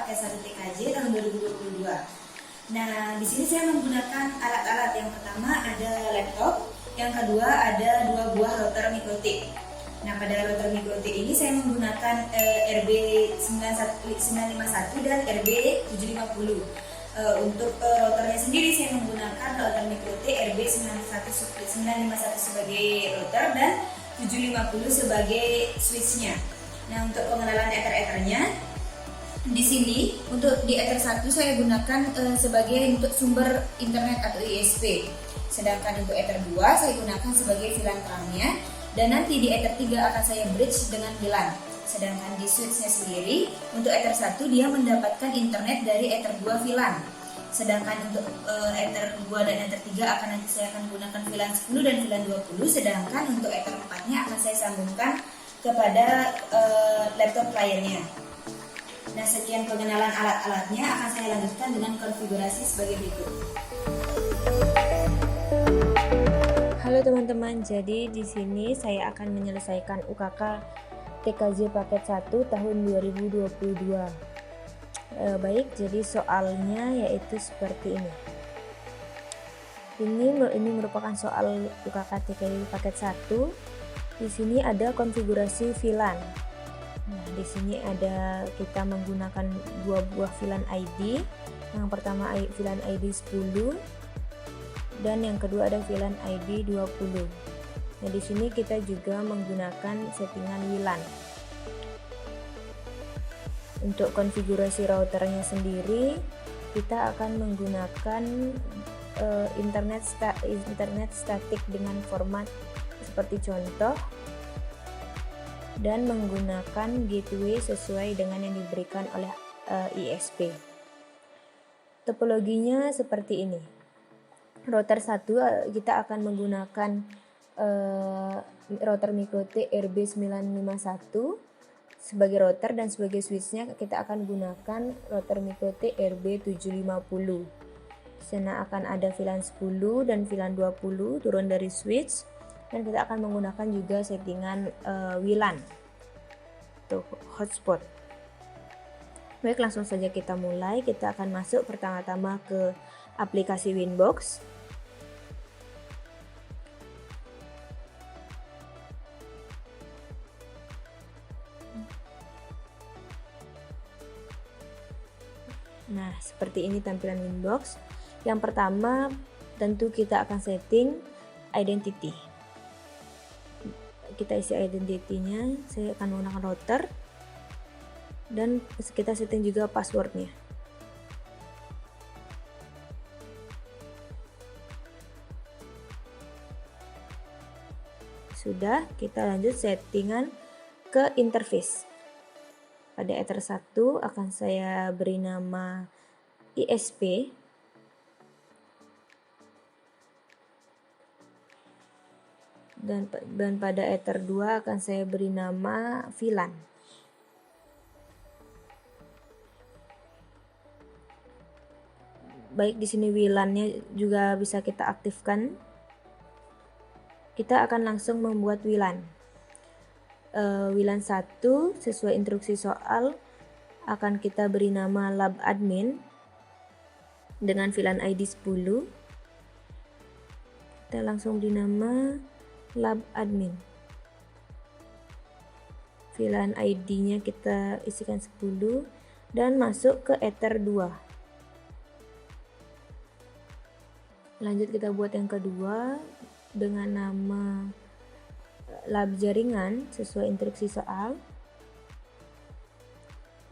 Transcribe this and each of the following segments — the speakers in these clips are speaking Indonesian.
paket 1 TKJ tahun 2022. Nah, di sini saya menggunakan alat-alat. Yang pertama ada laptop, yang kedua ada 2 buah router mikrotik. Nah, pada router mikrotik ini saya menggunakan RB951 dan RB750. Untuk routernya sendiri saya menggunakan router mikrotik RB951 sebagai router dan 750 sebagai switchnya. Nah, untuk pengenalan ether-ethernya, di sini untuk di Ether 1 saya gunakan sebagai untuk sumber internet atau ISP. Sedangkan untuk Ether 2 saya gunakan sebagai VLAN terangnya, dan nanti di Ether 3 akan saya bridge dengan VLAN. Sedangkan di switchnya sendiri untuk Ether 1 dia mendapatkan internet dari Ether 2 VLAN. Sedangkan untuk Ether 2 dan Ether 3 nanti saya akan gunakan VLAN 10 dan VLAN 20. Sedangkan untuk Ether 4-nya akan saya sambungkan kepada laptop kliennya. Nah, sekian pengenalan alat-alatnya, akan saya lanjutkan dengan konfigurasi sebagai berikut. Halo teman-teman, jadi di sini saya akan menyelesaikan UKK TKJ paket 1 tahun 2022. Baik, jadi soalnya yaitu seperti ini. Ini merupakan soal UKK TKJ paket 1. Di sini ada konfigurasi VLAN. Nah, di sini ada kita menggunakan 2 buah VLAN ID. Yang pertama VLAN ID 10 dan yang kedua ada VLAN ID 20. Nah, di sini kita juga menggunakan settingan WLAN. Untuk konfigurasi routernya sendiri, kita akan menggunakan internet statik dengan format seperti contoh, dan menggunakan gateway sesuai dengan yang diberikan oleh ISP. Topologinya seperti ini. Router 1 kita akan menggunakan router mikrotik RB951 sebagai router, dan sebagai switchnya kita akan gunakan router mikrotik RB750. Di sana akan ada VLAN 10 dan VLAN 20 turun dari switch. Dan kita akan menggunakan juga settingan WLAN untuk hotspot. Baik, langsung saja kita mulai. Kita akan masuk pertama-tama ke aplikasi Winbox. Nah, seperti ini tampilan Winbox. Yang pertama tentu kita akan setting identity. Kita isi identity-nya, saya akan menggunakan router, dan kita setting juga passwordnya. Sudah, kita lanjut settingan ke interface. Pada Ether 1 akan saya beri nama ISP. Dan pada Ether 2 akan saya beri nama VLAN. Baik, di sini WLAN-nya juga bisa kita aktifkan. Kita akan langsung membuat WLAN. WLAN 1 sesuai instruksi soal akan kita beri nama lab admin dengan VLAN ID 10. Kita langsung beri nama lab admin. VLAN ID-nya kita isikan 10 dan masuk ke Ether 2. Lanjut kita buat yang kedua dengan nama lab jaringan sesuai instruksi soal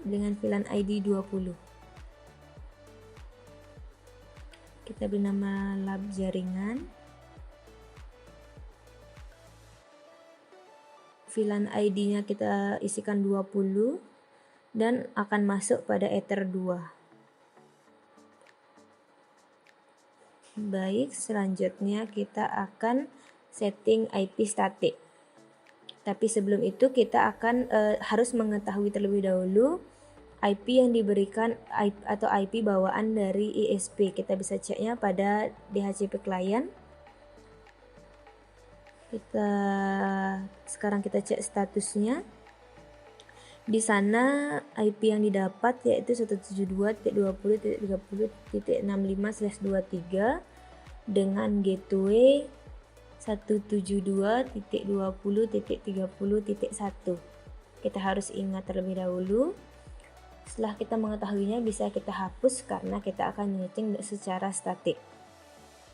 dengan VLAN ID 20. Kita beri nama lab jaringan. VLAN ID-nya kita isikan 20 dan akan masuk pada Ether 2. Baik, selanjutnya kita akan setting IP statik. Tapi sebelum itu kita akan harus mengetahui terlebih dahulu IP yang diberikan atau IP bawaan dari ISP. Kita bisa ceknya pada DHCP client. Sekarang kita cek statusnya. Di sana IP yang didapat yaitu 172.20.30.65/23 dengan gateway 172.20.30.1. Kita harus ingat terlebih dahulu. Setelah kita mengetahuinya, bisa kita hapus karena kita akan menyetting secara statik.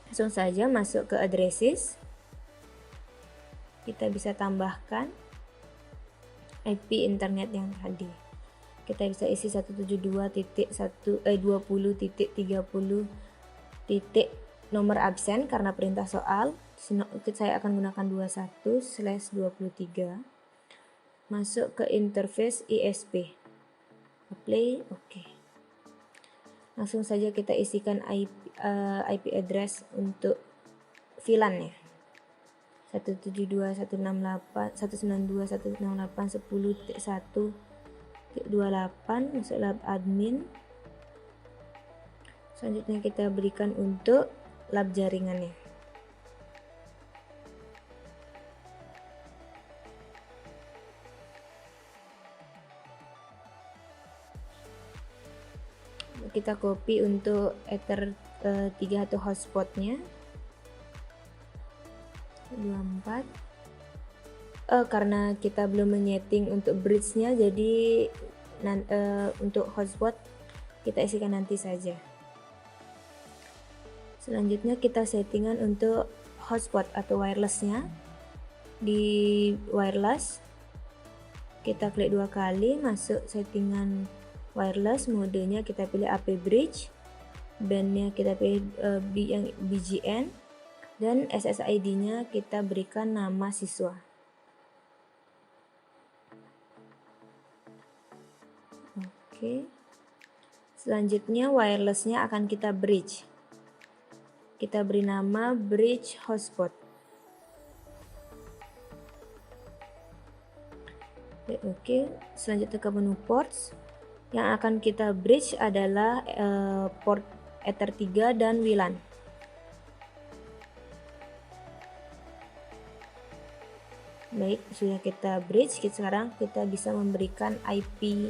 Langsung saja masuk ke addresses. Kita bisa tambahkan IP internet yang tadi. Kita bisa isi 172.20.30. Nomor absen karena perintah soal. Saya akan gunakan 21/23. Masuk ke interface ISP. Apply, oke. Langsung saja kita isikan IP address untuk VLAN-nya. 192.168.10.1.28 masuk lab admin. Selanjutnya kita berikan untuk lab jaringannya. Kita copy untuk Ether 3 atau hotspotnya 24. Karena kita belum menyeting untuk bridge-nya, jadi untuk hotspot kita isikan nanti saja. Selanjutnya kita settingan untuk hotspot atau wireless-nya. Di wireless kita klik 2 kali, masuk settingan wireless, modenya kita pilih AP Bridge, bandnya kita pilih yang BGN, dan SSID-nya kita berikan nama siswa. Oke. Selanjutnya wireless-nya akan kita bridge. Kita beri nama bridge hotspot. Oke, selanjutnya ke menu ports. Yang akan kita bridge adalah port Ether 3 dan WLAN. Baik, sudah kita bridge. Sekarang kita bisa memberikan IP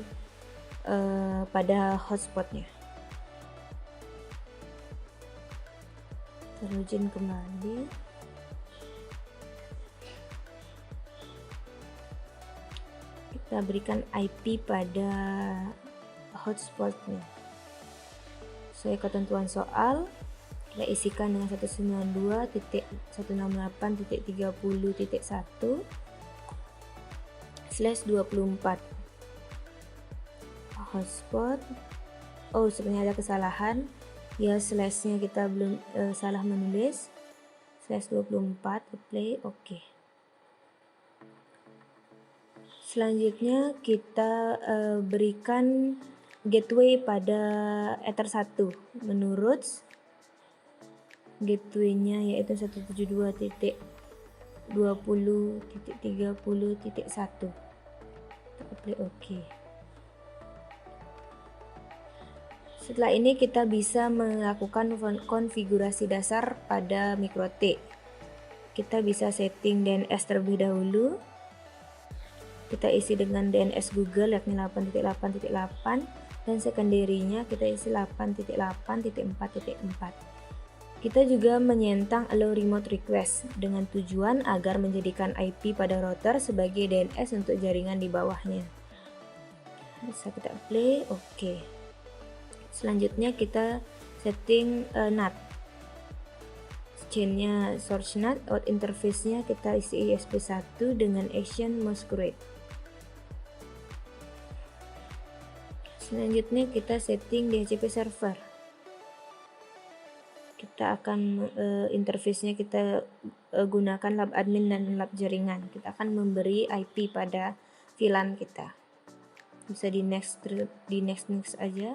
pada hotspotnya. Login kembali. Kita berikan IP pada hotspotnya. Sesuai ketentuan soal, kita isikan dengan 192.168.30.1/24 hotspot. Sebenarnya ada kesalahan ya, slashnya kita belum salah menulis. /24 play, oke. Selanjutnya kita berikan gateway pada Ether 1 menurut gateway-nya yaitu 172.20.30.1. Apply, oke. Setelah ini kita bisa melakukan konfigurasi dasar pada MikroT. Kita bisa setting DNS terlebih dahulu. Kita isi dengan DNS Google yakni 8.8.8 dan secondary-nya kita isi 8.8.4.4. Kita juga menyentang allow remote request dengan tujuan agar menjadikan IP pada router sebagai DNS untuk jaringan di bawahnya. Bisa kita play, oke. Selanjutnya kita setting NAT. Chain-nya source NAT, out interface-nya kita isi ESP1 dengan action masquerade. Selanjutnya kita setting DHCP server. Kita akan interface-nya kita gunakan lab admin dan lab jaringan. Kita akan memberi IP pada VLAN kita. Bisa di next aja.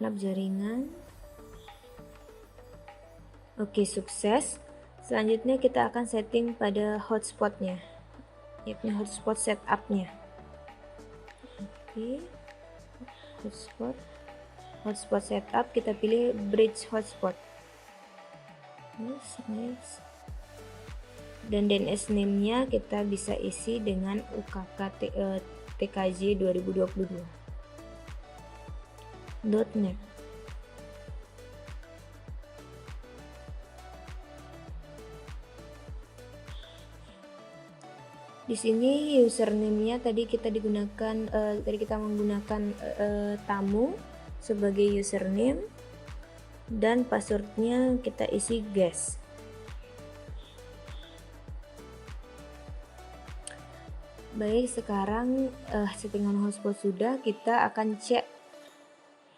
Lab jaringan. Oke, sukses. Selanjutnya kita akan setting pada hotspotnya, yakni hotspot setup-nya. Oke, hotspot setup, kita pilih bridge hotspot. Next. dan DNS name-nya kita bisa isi dengan TKJ 2022 .net. Di sini username-nya tadi kita menggunakan tamu sebagai username dan password-nya kita isi guest. Baik, sekarang settingan hotspot sudah, kita akan cek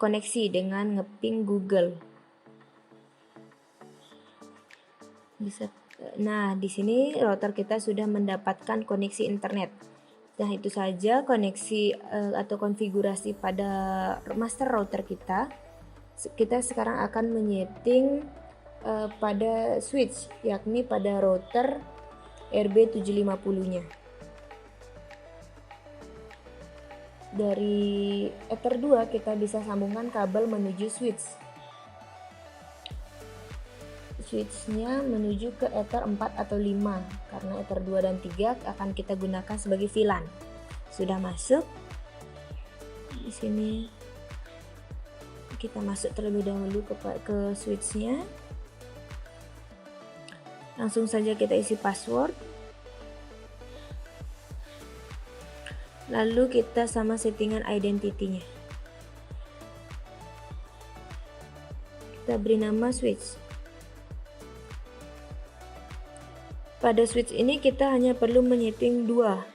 koneksi dengan ngeping Google. Nah, di sini router kita sudah mendapatkan koneksi internet. Nah, itu saja koneksi atau konfigurasi pada master router kita. Kita sekarang akan menyeting pada switch, yakni pada router RB750-nya. Dari Ether 2 kita bisa sambungkan kabel menuju switch. Switch-nya menuju ke Ether 4 atau 5 karena Ether 2 dan 3 akan kita gunakan sebagai VLAN. Sudah masuk. Di sini kita masuk terlebih dahulu ke switch-nya. Langsung saja kita isi password. Lalu kita sama settingan identity-nya. Kita beri nama switch. Pada switch ini kita hanya perlu menyeting dua,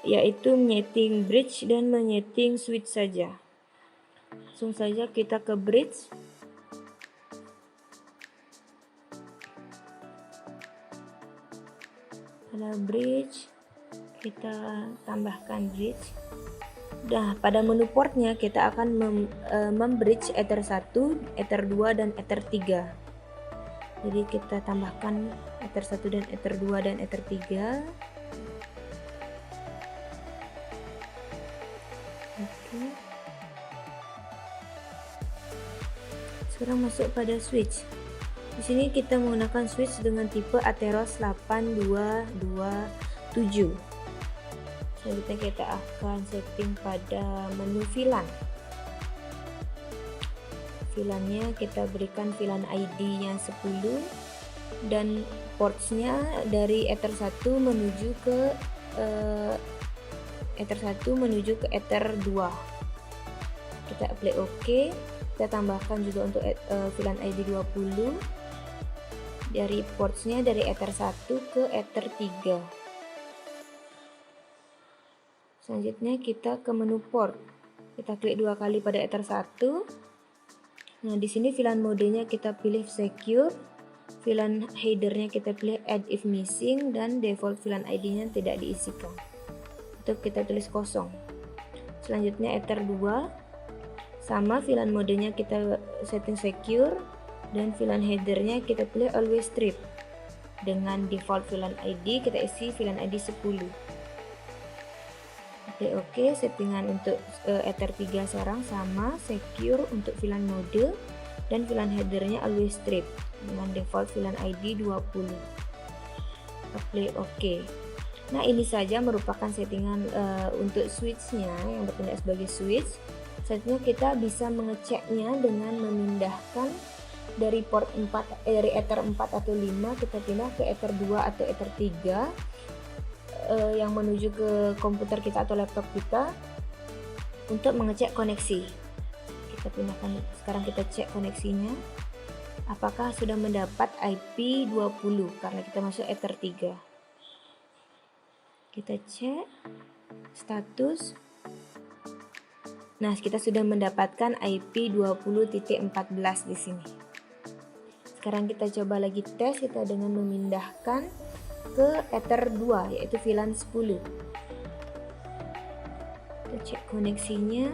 yaitu menyeting bridge dan menyeting switch saja. Langsung saja kita ke bridge. Pada bridge kita tambahkan bridge. Nah, pada menu portnya kita akan membridge Ether 1, Ether 2 dan Ether 3. Jadi kita tambahkan Ether 1 dan Ether 2 dan Ether 3. Oke. Sekarang masuk pada switch. Di sini kita menggunakan switch dengan tipe Atheros 8227. Selanjutnya kita akan setting pada menu VLAN. VLAN-nya kita berikan VLAN ID-nya 10 dan ports-nya dari Ether 1 menuju ke Ether 2. Kita apply OK. Kita tambahkan juga untuk VLAN ID 20 dari ports-nya dari Ether 1 ke Ether 3. Selanjutnya kita ke menu port. Kita klik dua kali pada Ether 1. Nah, di sini VLAN modenya kita pilih secure, VLAN headernya kita pilih add if missing, dan default VLAN ID-nya tidak diisikan. Itu kita tulis kosong. Selanjutnya Ether 2, sama VLAN modenya kita setting secure, dan VLAN headernya kita pilih always strip. Dengan default VLAN ID kita isi VLAN ID 10. Oke, settingan untuk Ether 3 sekarang sama, secure untuk VLAN mode dan VLAN headernya always strip dengan default VLAN ID 20. Apply OK. Nah, ini saja merupakan settingan untuk switch-nya yang bertindak sebagai switch. Selanjutnya kita bisa mengeceknya dengan memindahkan dari port 4 dari Ether 4 atau 5 kita pindah ke Ether 2 atau Ether 3 yang menuju ke komputer kita atau laptop kita untuk mengecek koneksi. Kita pindahkan, sekarang kita cek koneksinya apakah sudah mendapat IP 20 karena kita masuk Ether 3. Kita cek status. Nah, kita sudah mendapatkan IP 20.14 di sini. Sekarang kita coba lagi tes kita dengan memindahkan ke Ether 2 yaitu VLAN 10. Kita cek koneksinya.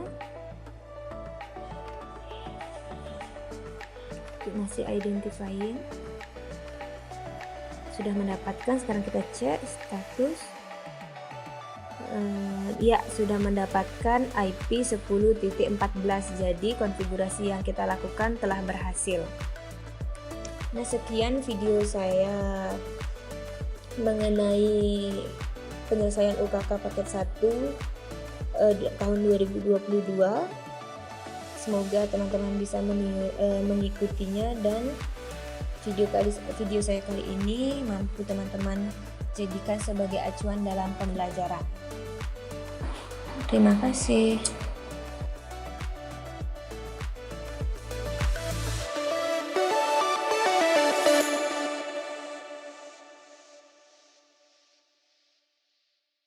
Masih identifying. Sudah mendapatkan, sekarang kita cek status. Ya, sudah mendapatkan IP 10.14. Jadi konfigurasi yang kita lakukan telah berhasil. Nah, sekian video saya mengenai penyelesaian UKK paket 1 tahun 2022. Semoga teman-teman bisa mengikutinya, dan video saya kali ini mampu teman-teman jadikan sebagai acuan dalam pembelajaran. Terima kasih.